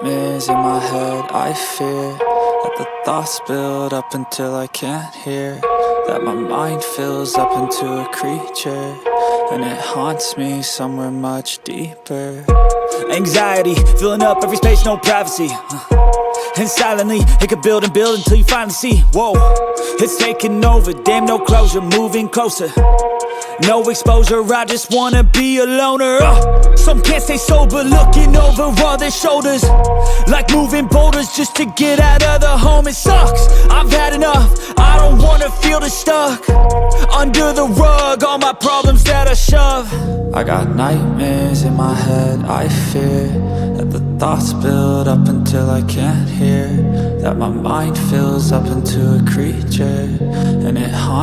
nightmares in my head, I fear that the thoughts build up until I can't hear, that my mind fills up into a creature, and it haunts me somewhere much deeper. Anxiety, filling up every space, no privacy. And silently, it could build and build until you finally see, whoa, it's taking over, damn, no closure, moving closer. No exposure, I just wanna be a loner. Some can't stay sober, looking over all their shoulders, like moving boulders just to get out of the home. It sucks, I've had enough, I don't wanna feel the stuck under the rug, all my problems that I shove. I got nightmares in my head, I fear that the thoughts build up until I can't hear, that my mind fills up into a creature, and it haunts